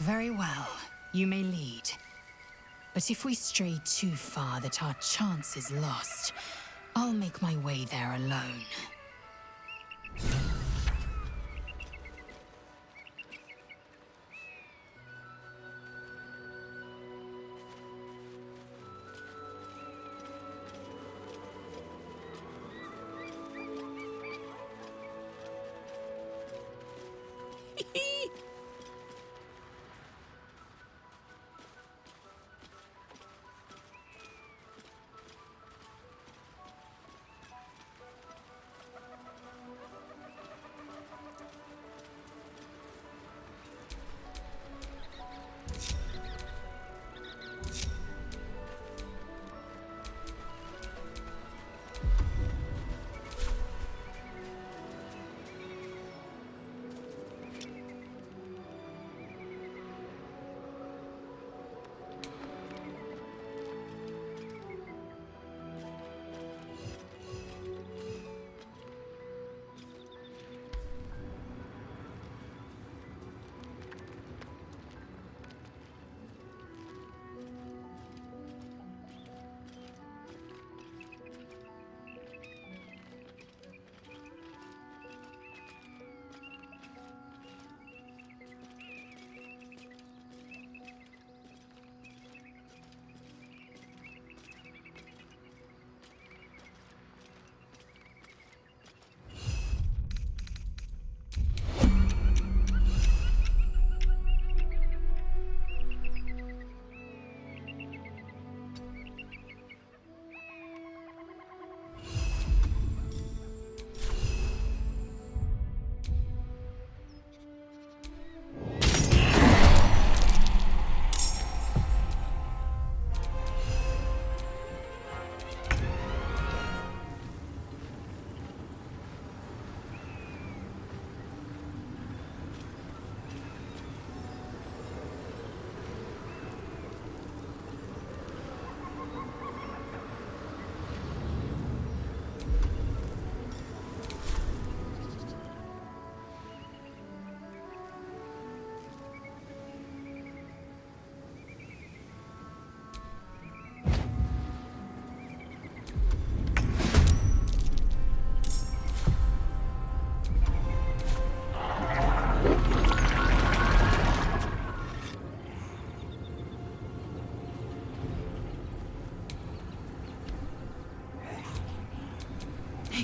Very well. You may lead. But if we stray too far that our chance is lost, I'll make my way there alone.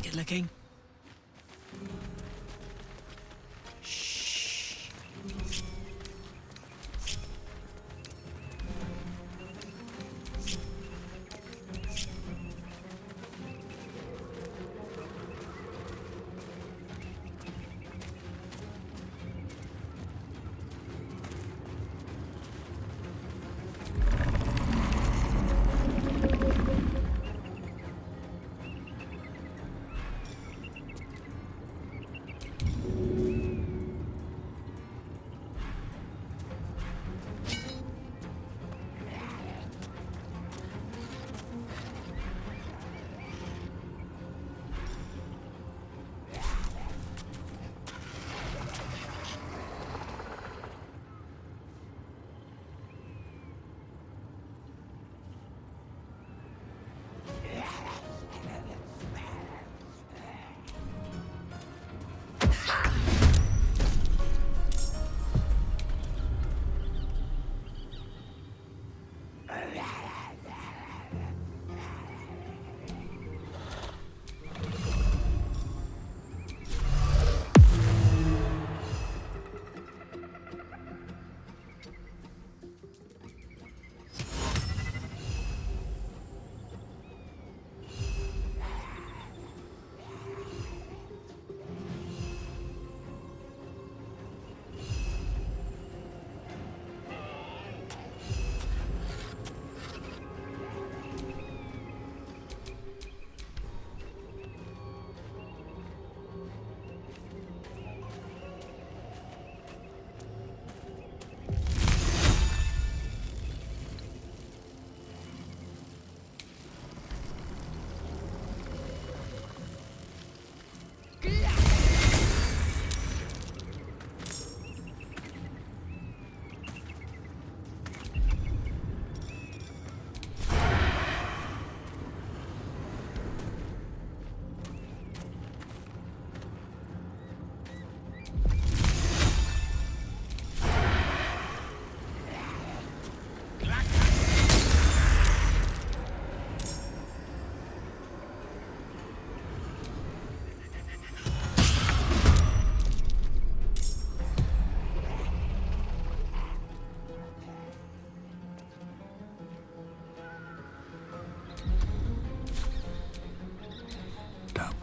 Good looking.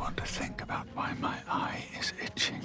want to think about why my eye is itching.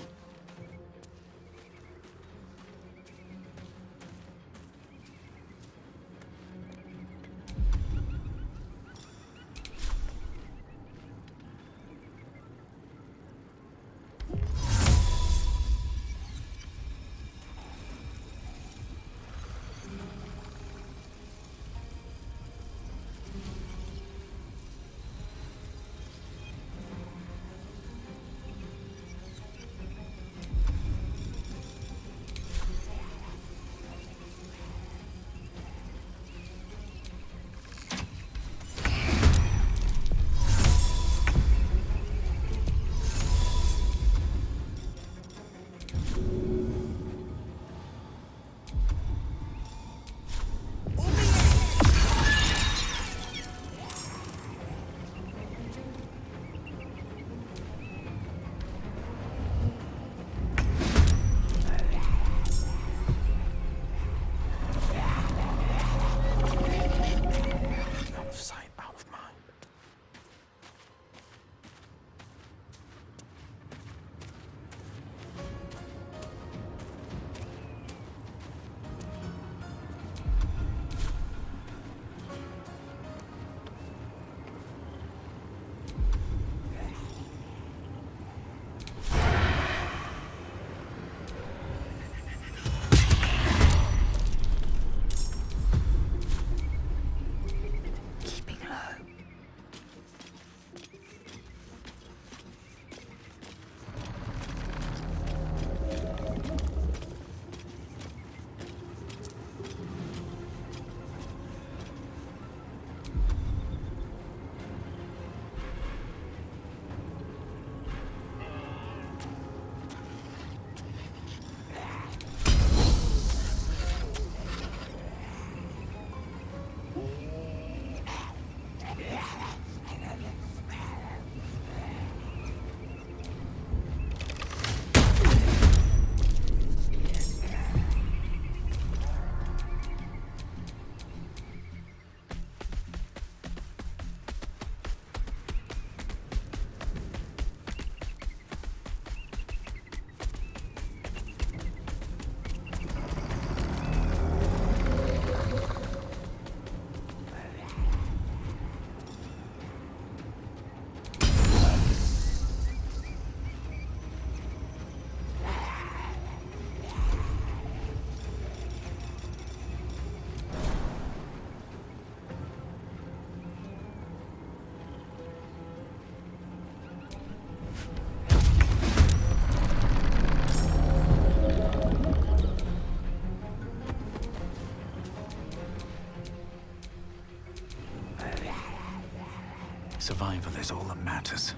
Survival is all that matters.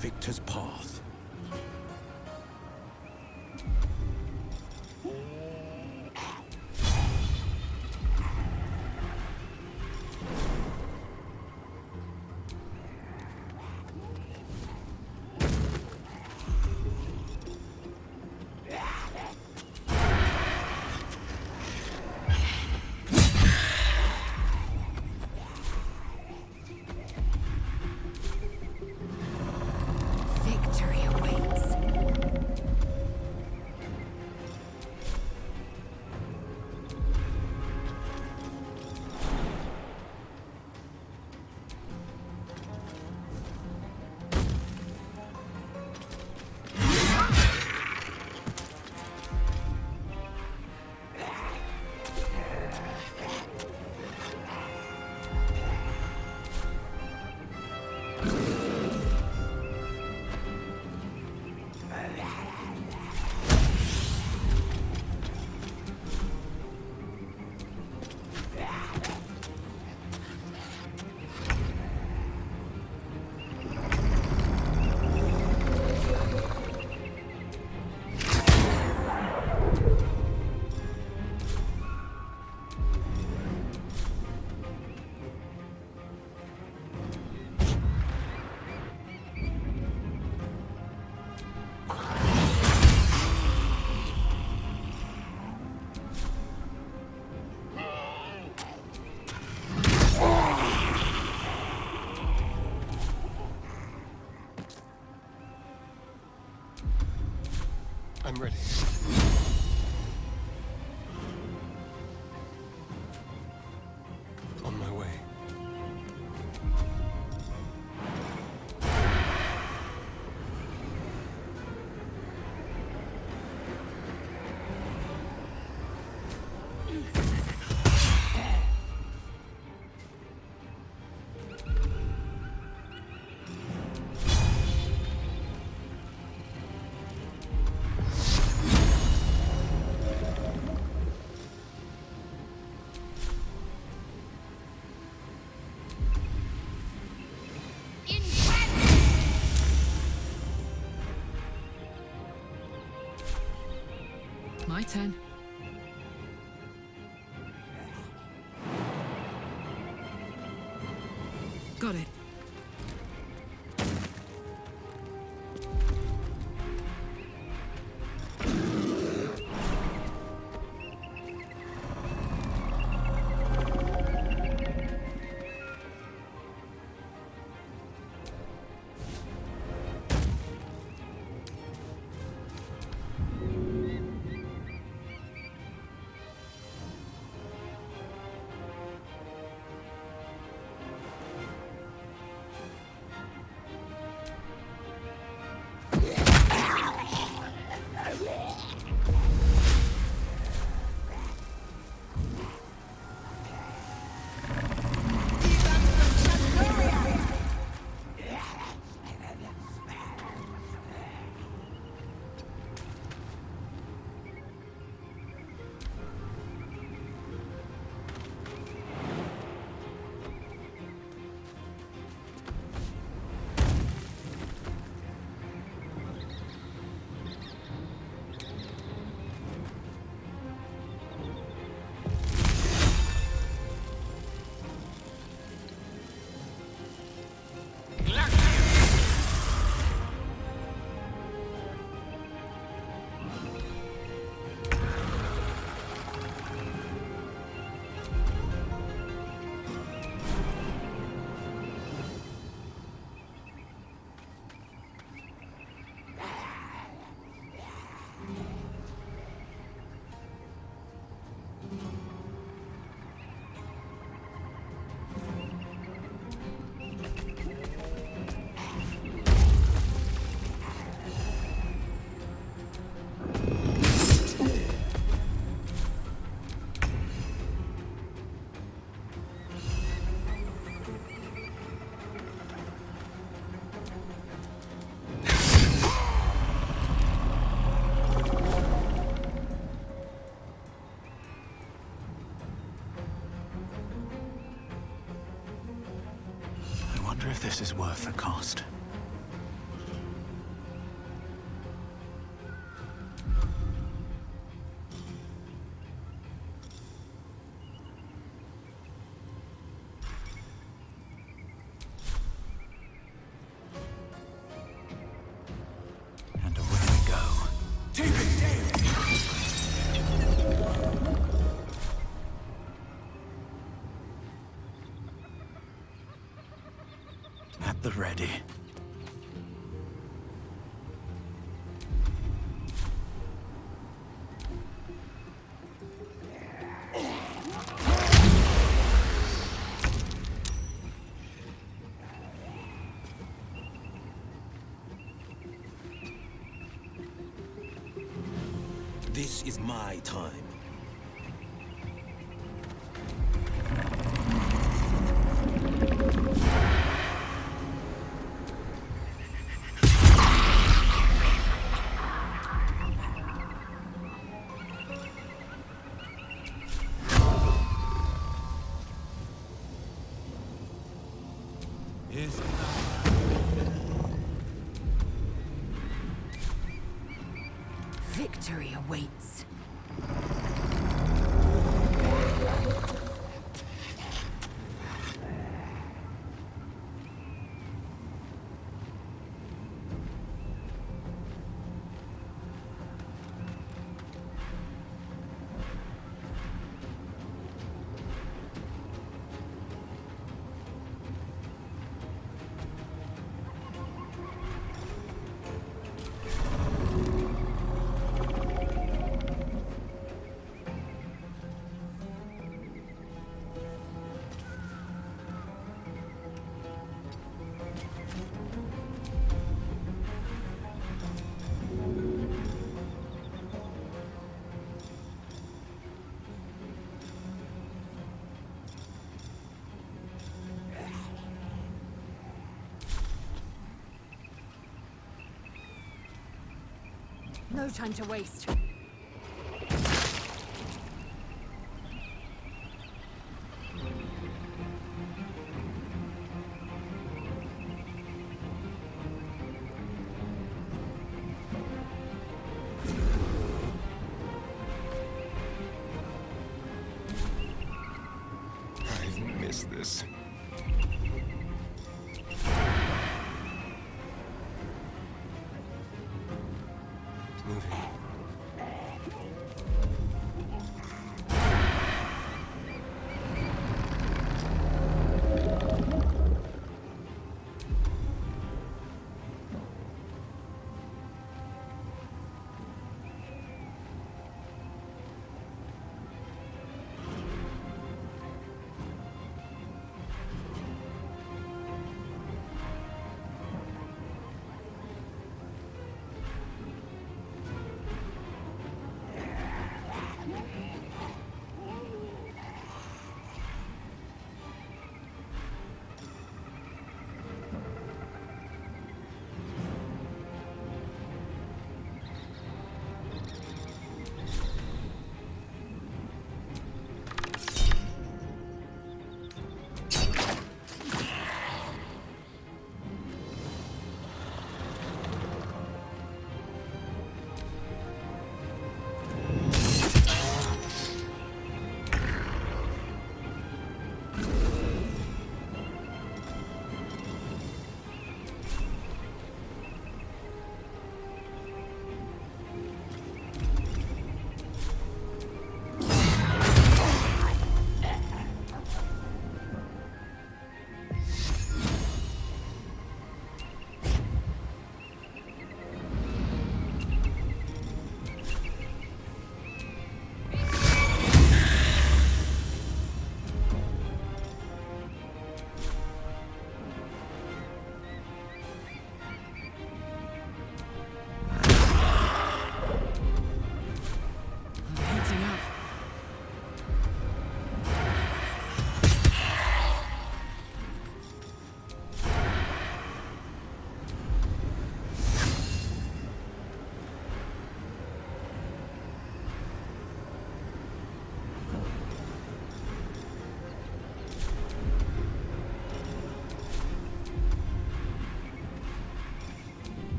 Victor's path. Victory I'm ready. On my way. My turn. Got it. I wonder if this is worth the cost. And away we go. Take it, Gale! At the ready. This is my time. Victory awaits. No time to waste. I've missed this. Moving.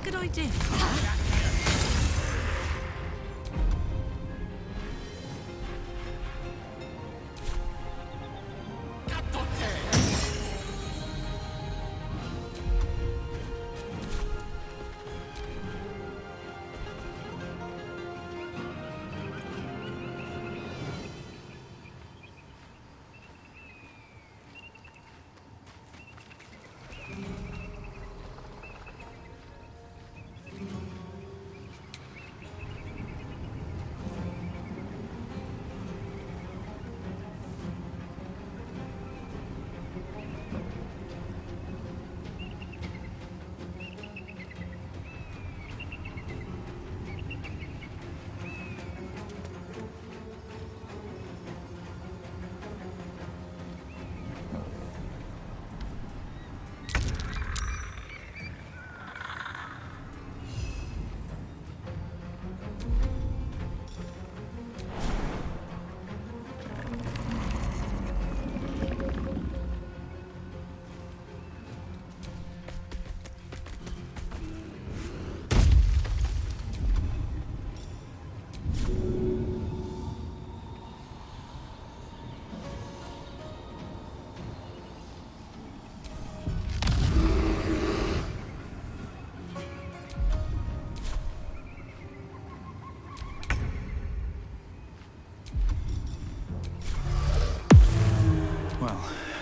Good idea.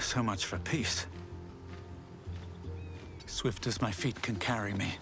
So much for peace. Swift as my feet can carry me.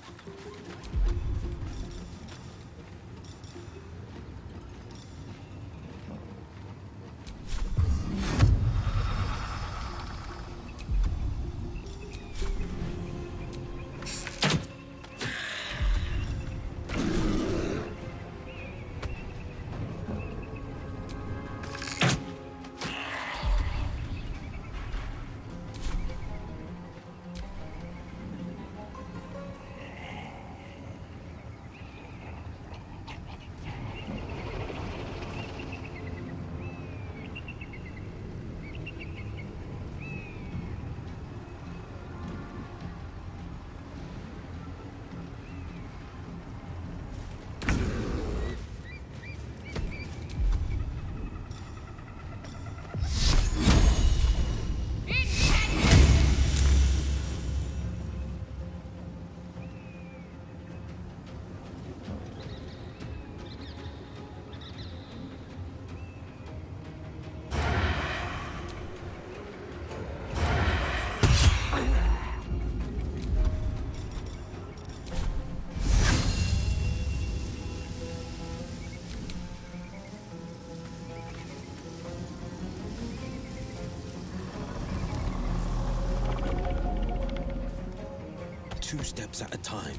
2 steps at a time.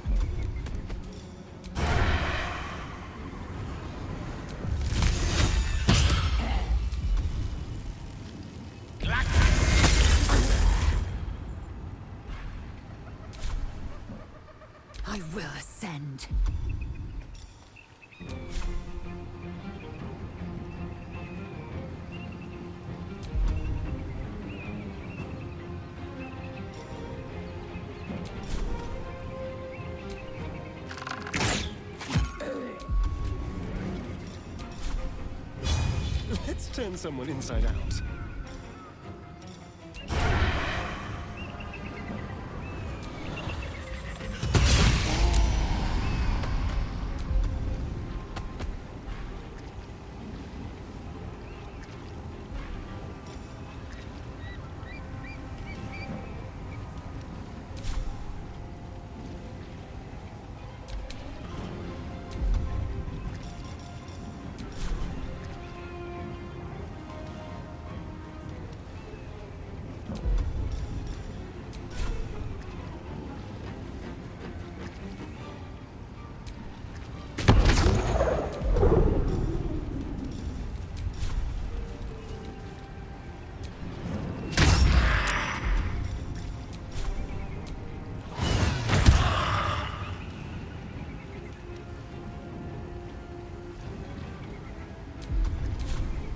I will ascend. Let's turn someone inside out.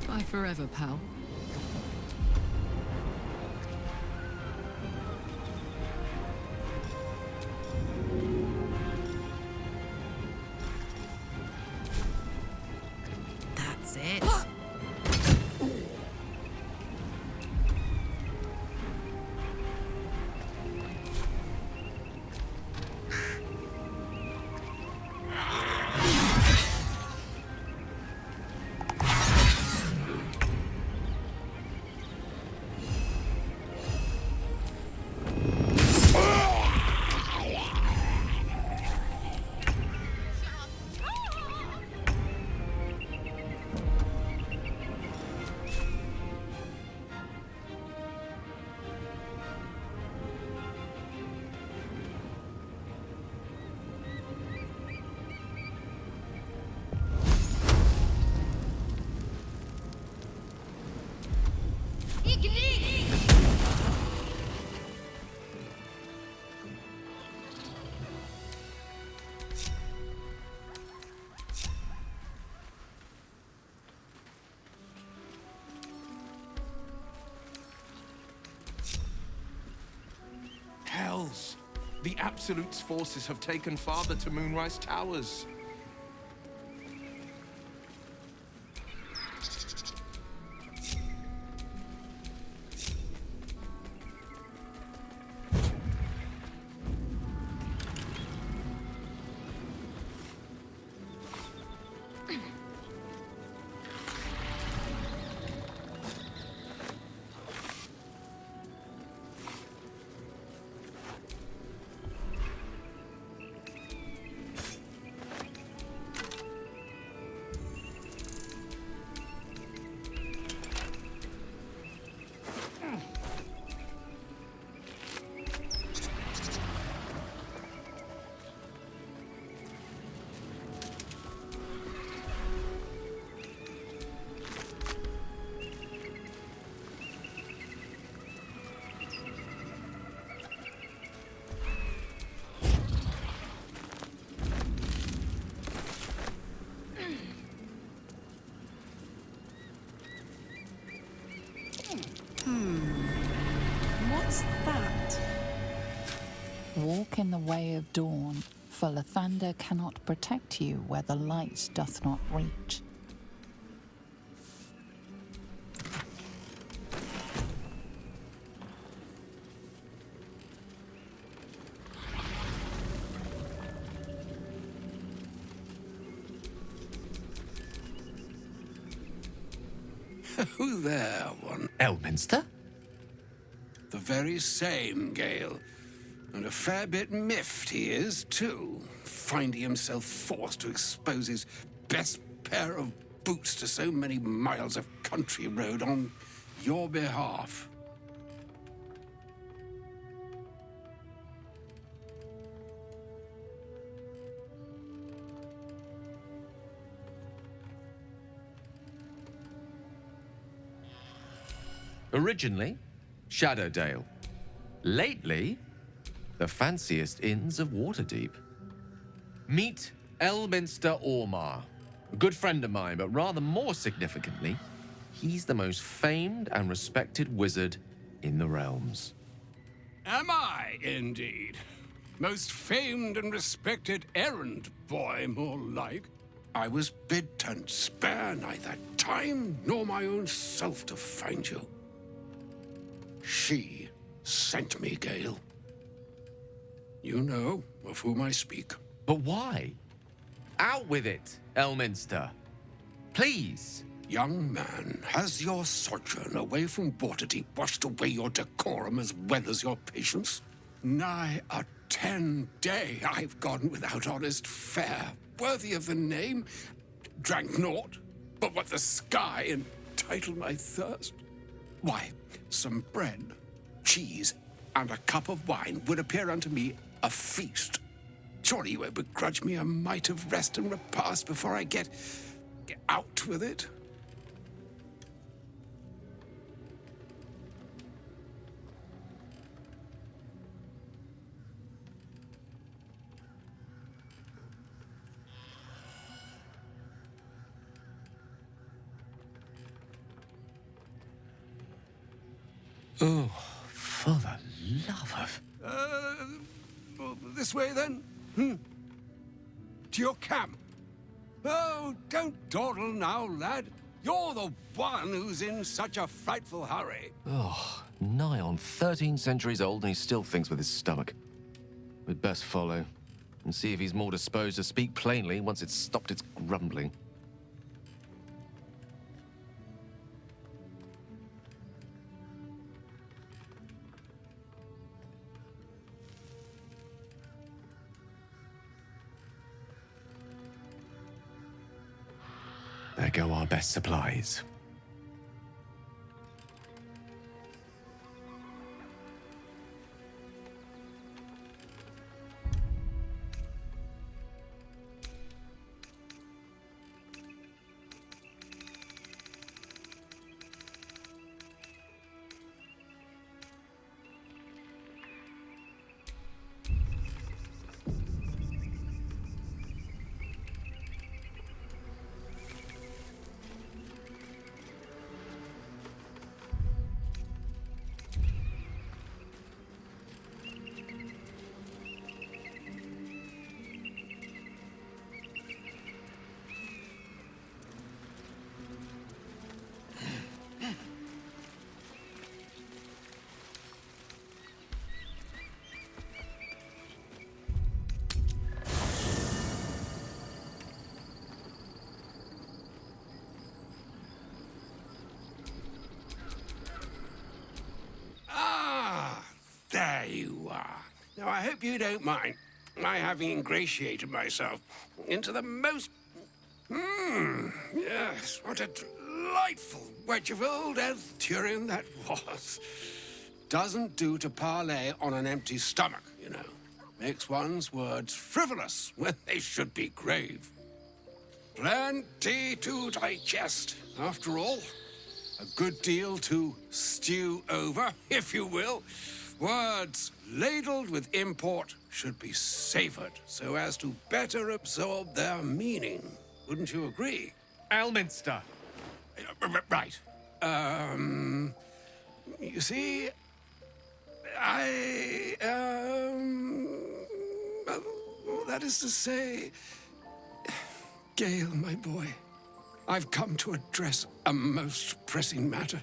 Bye forever, pal. That's it. Hells! The Absolute's forces have taken Father to Moonrise Towers. What's that? Walk in the way of dawn, for Lathander cannot protect you where the light doth not reach. Who there, one? Elminster? The very same, Gale. And a fair bit miffed he is, too, finding himself forced to expose his best pair of boots to so many miles of country road on your behalf. Originally, Shadowdale. Lately, the fanciest inns of Waterdeep. Meet Elminster Ormar, a good friend of mine, but rather more significantly, he's the most famed and respected wizard in the realms. Am I, indeed? Most famed and respected errand boy, more like. I was bid and spare neither time nor my own self to find you. She sent me, Gale. You know of whom I speak. But why? Out with it, Elminster. Please. Young man, has your sojourn away from Waterdeep washed away your decorum as well as your patience? Nigh a 10-day I've gone without honest fare, worthy of the name. Drank naught, but what the sky entitled my thirst. Why, some bread, cheese, and a cup of wine would appear unto me a feast. Surely you won't begrudge me a mite of rest and repast before I get out with it? Oh, for the love of... This way then? To your camp? Oh, don't dawdle now, lad. You're the one who's in such a frightful hurry. Oh, nigh on 13 centuries old and he still thinks with his stomach. We'd best follow and see if he's more disposed to speak plainly once it's stopped its grumbling. There go our best supplies. There you are. Now, I hope you don't mind my having ingratiated myself into the most... yes, what a delightful wedge of old Elthurian that was. Doesn't do to parley on an empty stomach, you know. Makes one's words frivolous when they should be grave. Plenty to digest, after all. A good deal to stew over, if you will. Words ladled with import should be savored so as to better absorb their meaning. Wouldn't you agree? Elminster! Right. You see, that is to say, Gale, my boy, I've come to address a most pressing matter.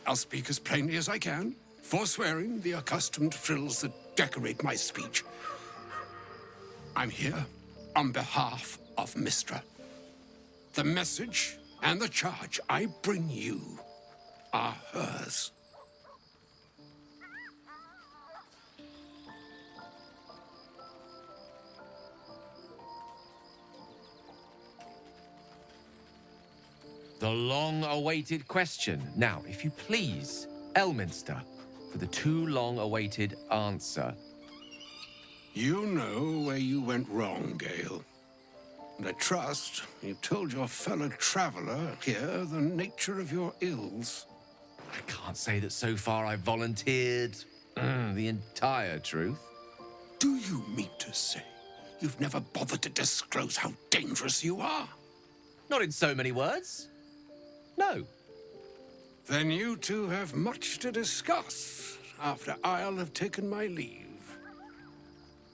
I'll speak as plainly as I can, forswearing the accustomed frills that decorate my speech. I'm here on behalf of Mistra. The message and the charge I bring you are hers. The long-awaited question. Now, if you please, Elminster, for the too long-awaited answer. You know where you went wrong, Gale. And I trust you've told your fellow traveler here the nature of your ills. I can't say that so far I've volunteered the entire truth. Do you mean to say you've never bothered to disclose how dangerous you are? Not in so many words. No. Then you two have much to discuss after I'll have taken my leave.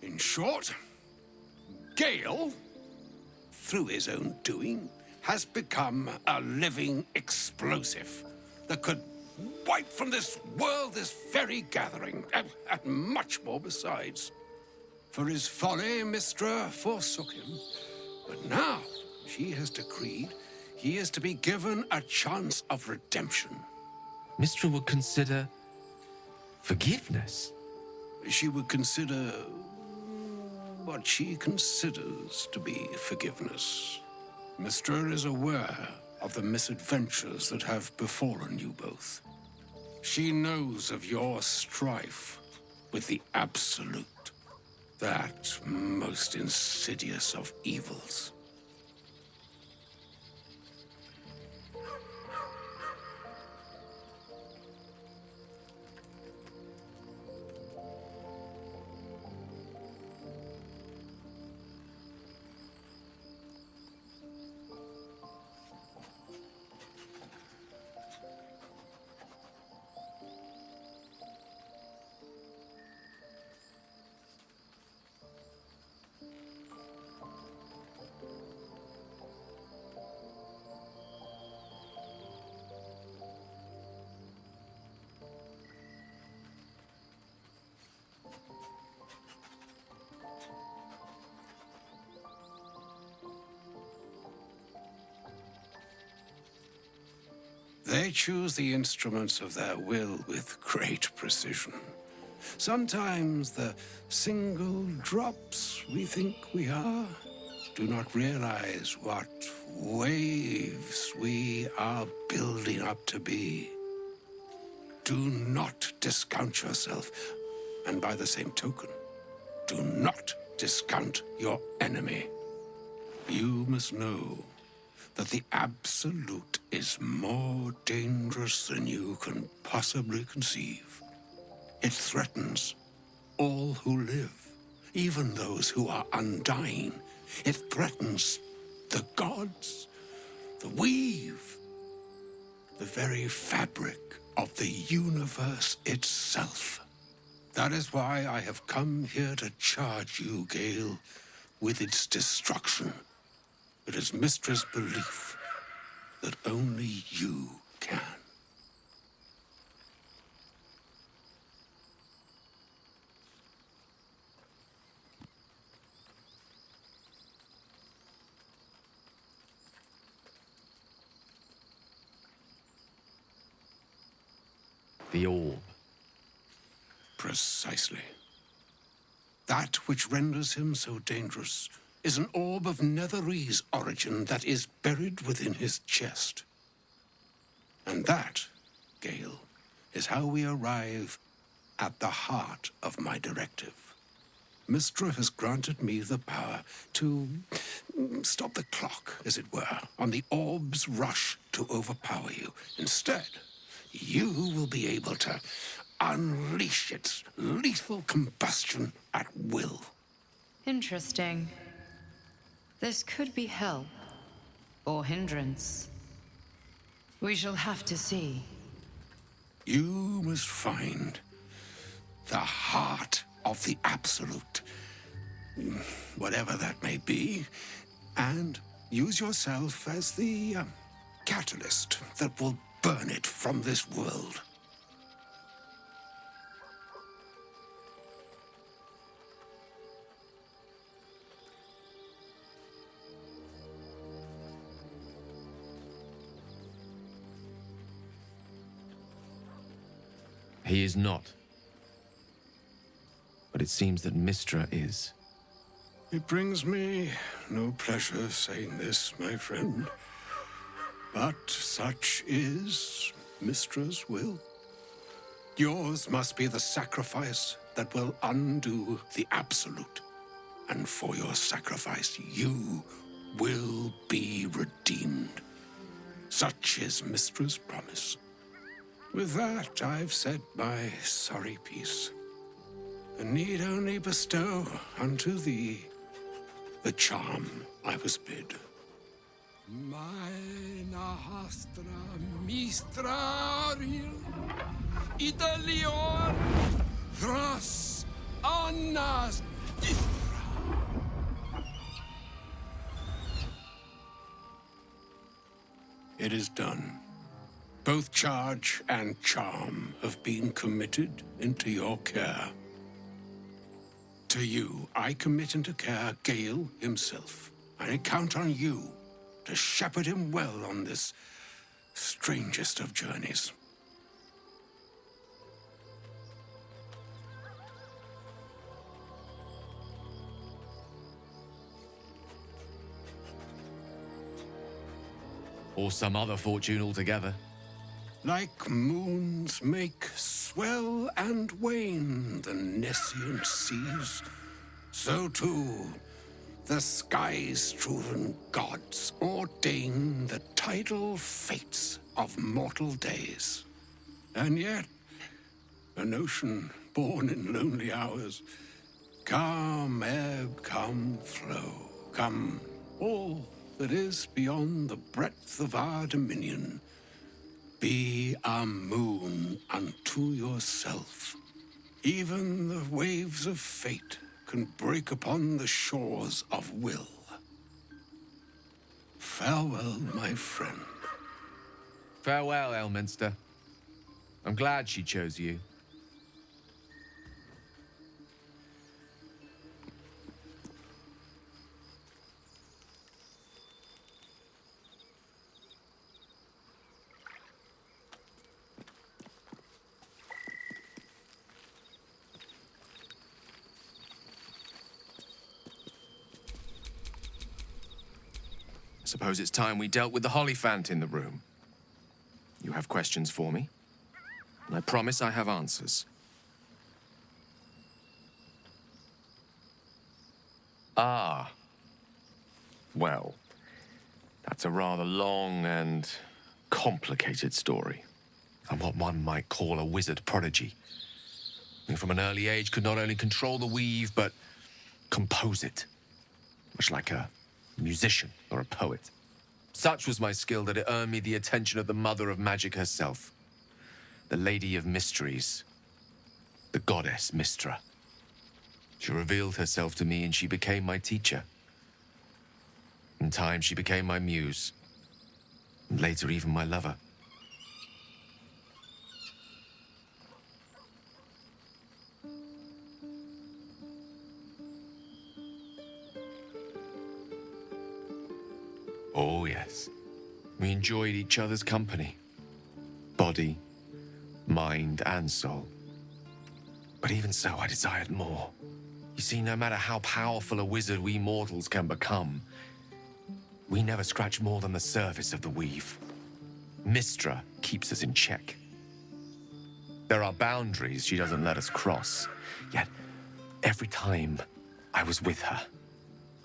In short, Gale, through his own doing, has become a living explosive that could wipe from this world this very gathering, and much more besides. For his folly, Mystra forsook him, but now she has decreed he is to be given a chance of redemption. Mystra would consider forgiveness. She would consider what she considers to be forgiveness. Mystra is aware of the misadventures that have befallen you both. She knows of your strife with the Absolute, that most insidious of evils. They choose the instruments of their will with great precision. Sometimes the single drops we think we are do not realize what waves we are building up to be. Do not discount yourself, and by the same token, do not discount your enemy. You must know that the Absolute is more dangerous than you can possibly conceive. It threatens all who live, even those who are undying. It threatens the gods, the weave, the very fabric of the universe itself. That is why I have come here to charge you, Gale, with its destruction. It is Mystra's belief that only you can. The orb. Precisely. That which renders him so dangerous is an orb of Netherese origin that is buried within his chest. And that, Gale, is how we arrive at the heart of my directive. Mystra has granted me the power to stop the clock, as it were, on the orb's rush to overpower you. Instead, you will be able to unleash its lethal combustion at will. Interesting. This could be help, or hindrance. We shall have to see. You must find the heart of the Absolute, whatever that may be, and use yourself as the catalyst that will burn it from this world. He is not. But it seems that Mystra is. It brings me no pleasure saying this, my friend. But such is Mystra's will. Yours must be the sacrifice that will undo the Absolute. And for your sacrifice, you will be redeemed. Such is Mystra's promise. With that, I've said my sorry piece, and need only bestow unto thee the charm I was bid. Maena hastra mistraril Italion thras annas dithra. It is done. Both charge and charm have been committed into your care. To you, I commit into care Gale himself. I count on you to shepherd him well on this strangest of journeys. Or some other fortune altogether. Like moons make swell and wane the nescient seas, so too the sky-strewn gods ordain the tidal fates of mortal days. And yet, an ocean born in lonely hours, come ebb, come flow, come all that is beyond the breadth of our dominion. Be a moon unto yourself. Even the waves of fate can break upon the shores of will. Farewell, my friend. Farewell, Elminster. I'm glad she chose you. I suppose it's time we dealt with the Hollyphant in the room. You have questions for me, and I promise I have answers. Ah. Well, that's a rather long and complicated story. I'm what one might call a wizard prodigy, who from an early age could not only control the weave, but compose it, much like a musician or a poet. Such was my skill that it earned me the attention of the mother of magic herself, the Lady of Mysteries, the goddess Mystra. She revealed herself to me and she became my teacher. In time, she became my muse, and later even my lover. Oh, yes. We enjoyed each other's company. Body, mind, and soul. But even so, I desired more. You see, no matter how powerful a wizard we mortals can become, we never scratch more than the surface of the weave. Mystra keeps us in check. There are boundaries she doesn't let us cross. Yet, every time I was with her,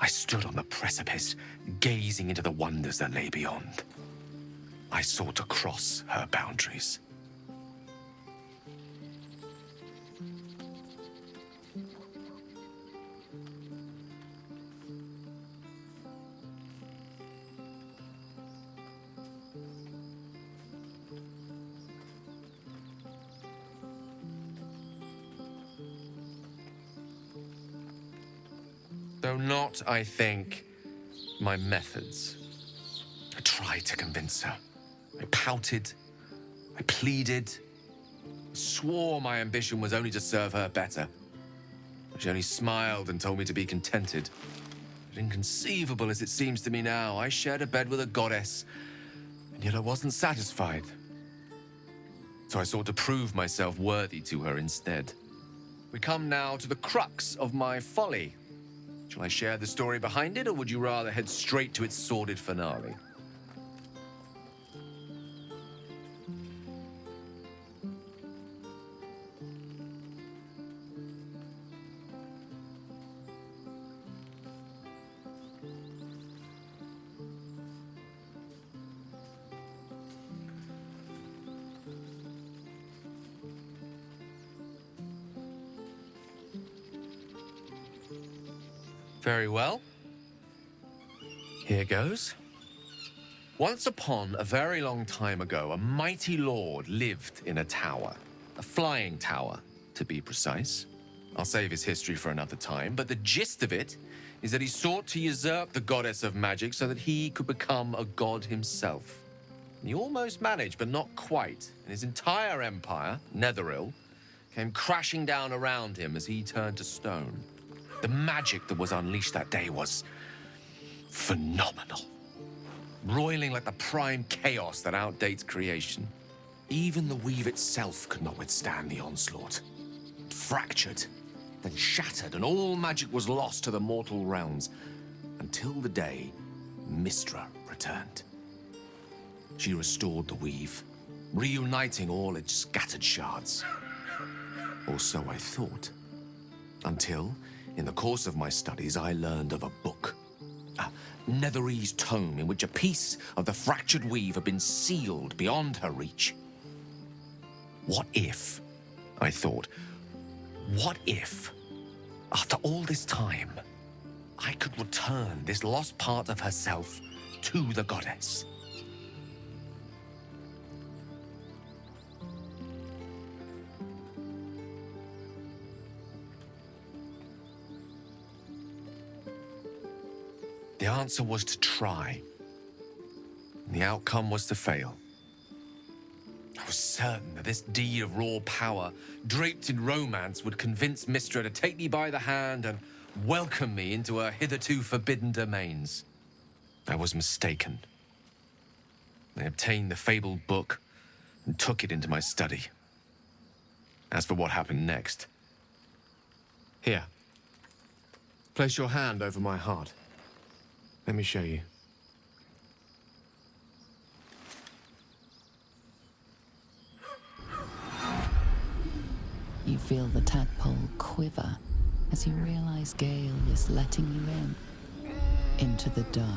I stood on the precipice, gazing into the wonders that lay beyond. I sought to cross her boundaries. Though not, I think, my methods. I tried to convince her. I pouted. I pleaded. Swore my ambition was only to serve her better. She only smiled and told me to be contented. But inconceivable as it seems to me now, I shared a bed with a goddess, and yet I wasn't satisfied. So I sought to prove myself worthy to her instead. We come now to the crux of my folly. Shall I share the story behind it, or would you rather head straight to its sordid finale? Very well. Here goes. Once upon a very long time ago, a mighty lord lived in a tower. A flying tower, to be precise. I'll save his history for another time, but the gist of it is that he sought to usurp the goddess of magic so that he could become a god himself. He almost managed, but not quite, and his entire empire, Netheril, came crashing down around him as he turned to stone. The magic that was unleashed that day was phenomenal. Roiling like the prime chaos that outdates creation. Even the weave itself could not withstand the onslaught. It fractured, then shattered, and all magic was lost to the mortal realms, until the day Mystra returned. She restored the weave, reuniting all its scattered shards. Or so I thought. Until, in the course of my studies, I learned of a book. A Netherese tome in which a piece of the fractured weave had been sealed beyond her reach. What if, I thought, what if, after all this time, I could return this lost part of herself to the goddess? The answer was to try. And the outcome was to fail. I was certain that this deed of raw power, draped in romance, would convince Mystra to take me by the hand and welcome me into her hitherto forbidden domains. I was mistaken. I obtained the fabled book and took it into my study. As for what happened next... Here. Place your hand over my heart. Let me show you. You feel the tadpole quiver as you realize Gale is letting you into the dark.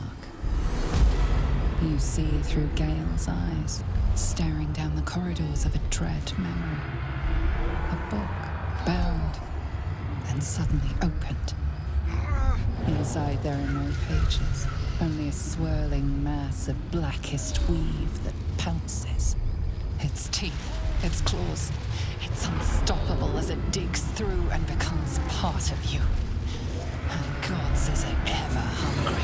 You see through Gale's eyes, staring down the corridors of a dread memory. A book, bound, and suddenly opened. Inside there are no pages, only a swirling mass of blackest weave that pounces. Its teeth, its claws, it's unstoppable as it digs through and becomes part of you. And gods, is it ever hungry.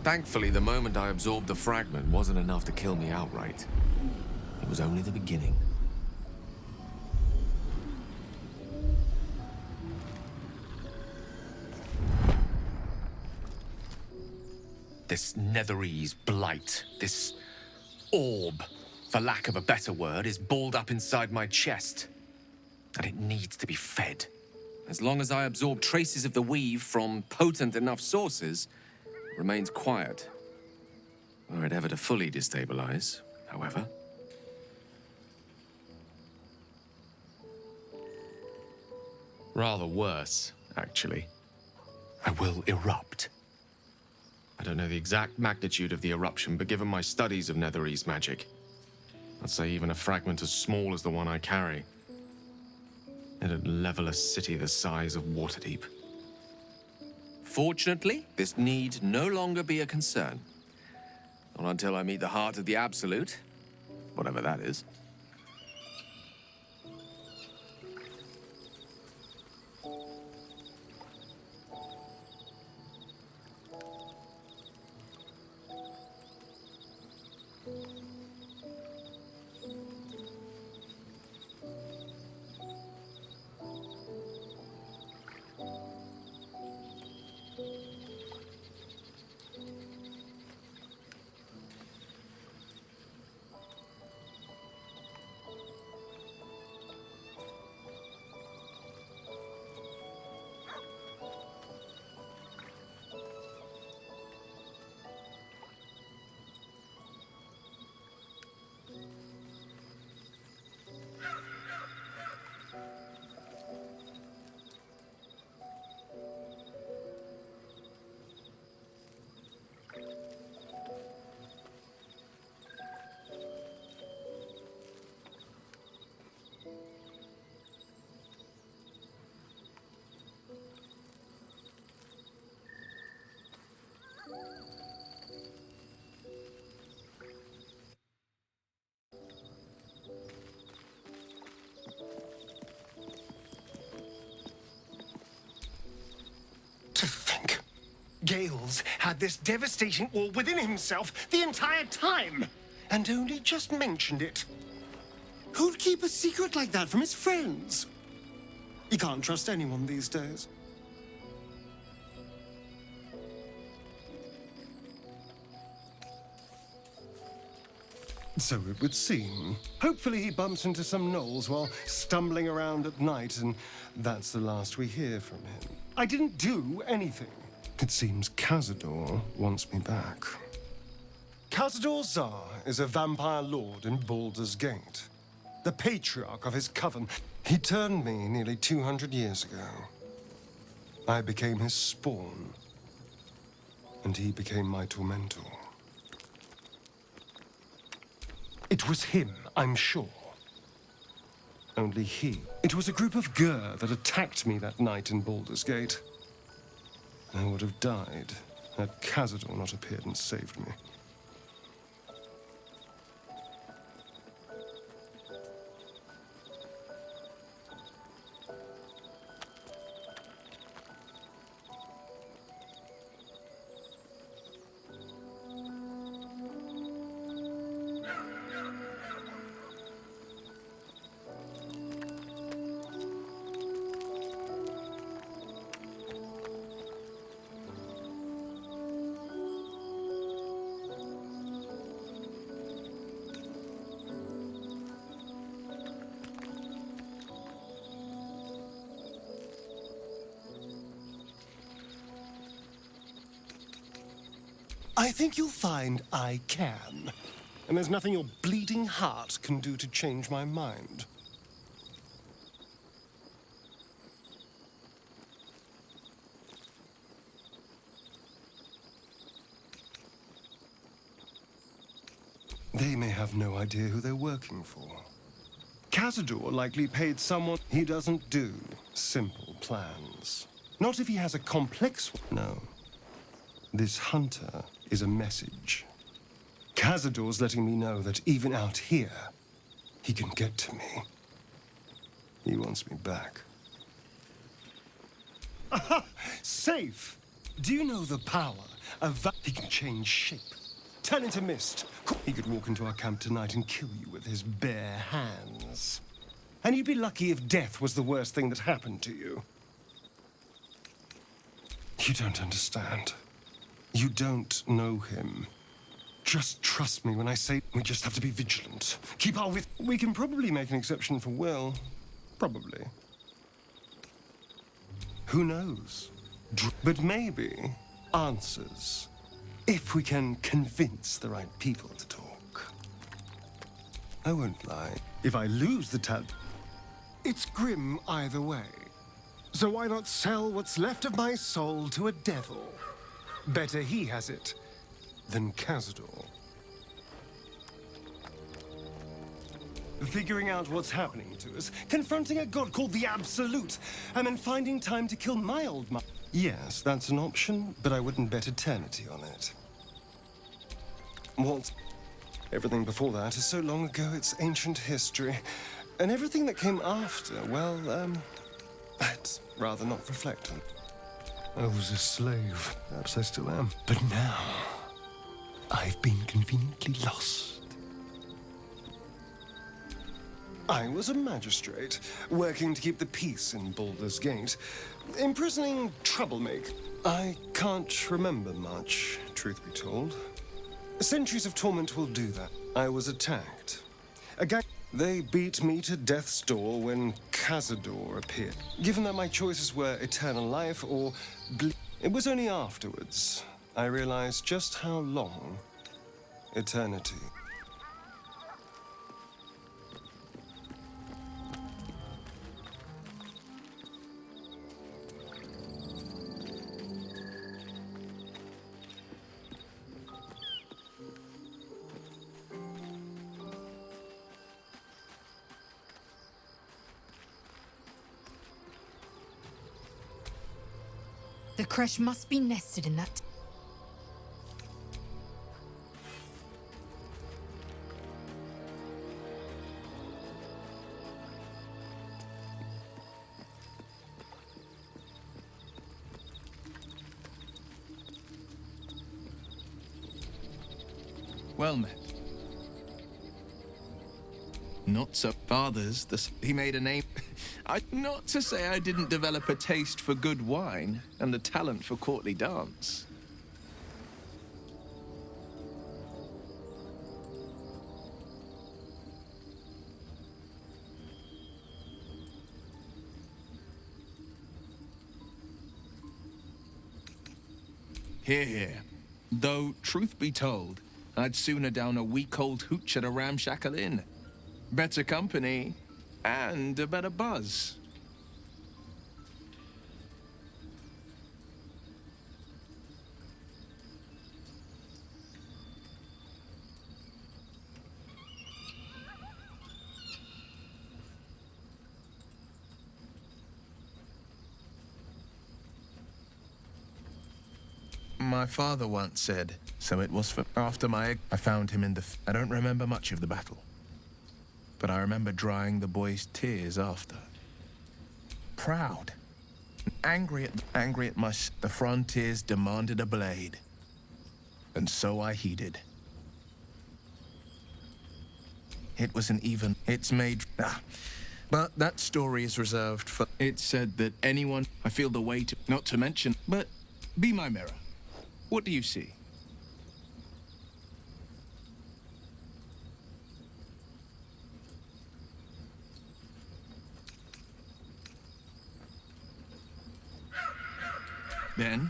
Thankfully, the moment I absorbed the fragment wasn't enough to kill me outright. It was only the beginning. This Netherese blight, this orb, for lack of a better word, is balled up inside my chest. And it needs to be fed. As long as I absorb traces of the weave from potent enough sources, it remains quiet. Were it ever to fully destabilize, however. Rather worse, actually. I will erupt. I don't know the exact magnitude of the eruption, but given my studies of Netherese magic, I'd say even a fragment as small as the one I carry, it'd level a city the size of Waterdeep. Fortunately, this need no longer be a concern. Not until I meet the heart of the Absolute, whatever that is. Gale's had this devastating war within himself the entire time, and only just mentioned it. Who'd keep a secret like that from his friends? You can't trust anyone these days. So it would seem. Hopefully he bumps into some gnolls while stumbling around at night, and that's the last we hear from him. I didn't do anything. It seems Cazador wants me back. Cazador Zar is a vampire lord in Baldur's Gate. The patriarch of his coven. He turned me nearly 200 years ago. I became his spawn, and he became my tormentor. It was him, I'm sure. Only he. It was a group of Gur that attacked me that night in Baldur's Gate. I would have died had Cazador not appeared and saved me. I think you'll find I can. And there's nothing your bleeding heart can do to change my mind. They may have no idea who they're working for. Cazador likely paid someone. He doesn't do simple plans. Not if he has a complex one. No. This hunter is a message. Cazador's letting me know that even out here, he can get to me. He wants me back. Aha! Safe! Do you know the power of he can change shape? Turn into mist. He could walk into our camp tonight and kill you with his bare hands. And you'd be lucky if death was the worst thing that happened to you. You don't understand. You don't know him. Just trust me when I say we just have to be vigilant. Keep our wit. We can probably make an exception for Will. Probably. Who knows? But maybe answers. If we can convince the right people to talk. I won't lie. If I lose the it's grim either way. So why not sell what's left of my soul to a devil? Better he has it than Cazador. Figuring out what's happening to us, confronting a god called the Absolute, and then finding time to kill my old mother. Yes, that's an option, but I wouldn't bet eternity on it. What? Everything before that is so long ago, it's ancient history. And everything that came after, well, I'd rather not reflect on. I was a slave. Perhaps I still am. But now, I've been conveniently lost. I was a magistrate, working to keep the peace in Baldur's Gate, imprisoning troublemakers. I can't remember much, truth be told. Centuries of torment will do that. I was attacked. A gang. They beat me to death's door when Cazador appeared. Given that my choices were eternal life or it was only afterwards I realized just how long eternity. The crush must be nested in that. Well met. Not so fathers. He made a name. Not to say I didn't develop a taste for good wine and a talent for courtly dance. Hear, hear. Though, truth be told, I'd sooner down a week-old hooch at a ramshackle inn. Better company, and a better buzz. My father once said, so it was for after I found him in the... I don't remember much of the battle, but I remember drying the boy's tears after. Proud, angry at the frontiers demanded a blade, and so I heeded. It was it's made... But that story is reserved for... It's said that anyone... I feel the weight, not to mention, but be my mirror. What do you see? Then,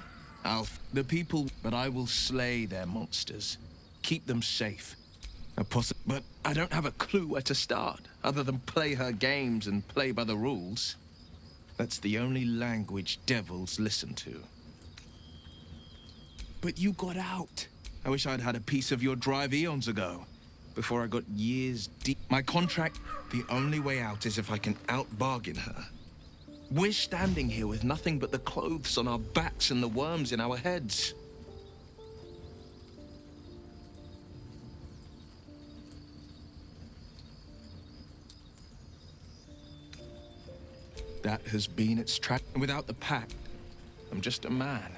the people, but I will slay their monsters. Keep them safe. But I don't have a clue where to start, other than play her games and play by the rules. That's the only language devils listen to. But you got out. I wish I'd had a piece of your drive eons ago, before I got years deep. My contract, the only way out is if I can out-bargain her. We're standing here with nothing but the clothes on our backs and the worms in our heads. That has been its track. And without the pact, I'm just a man.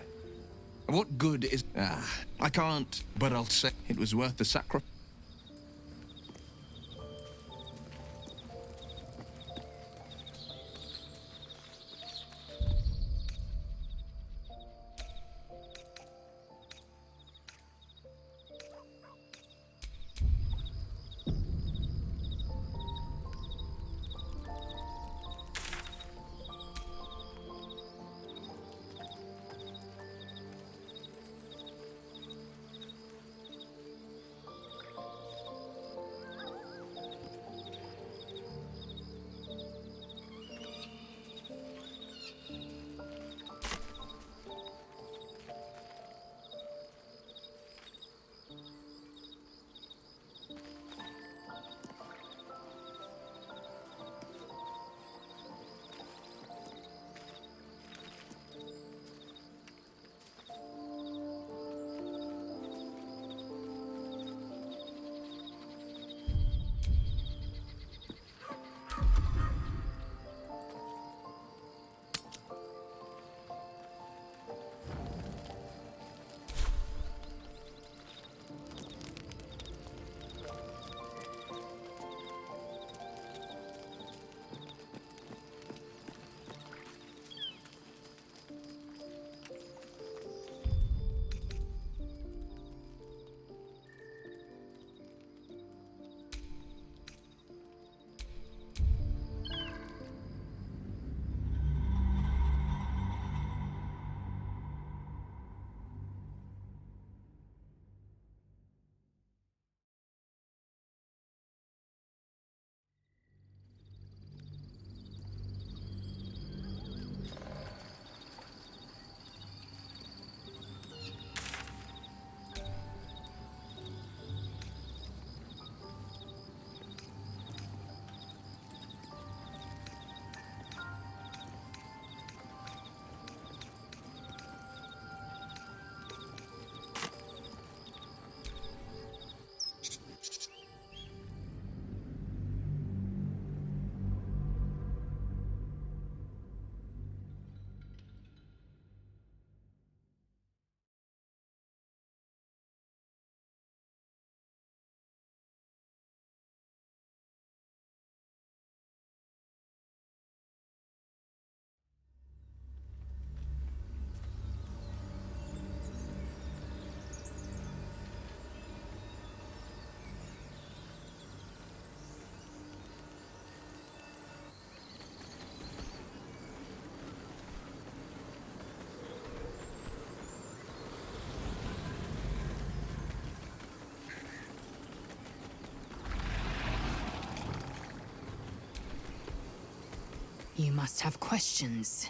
What good is... I can't, but I'll say it was worth the sacrifice. You must have questions.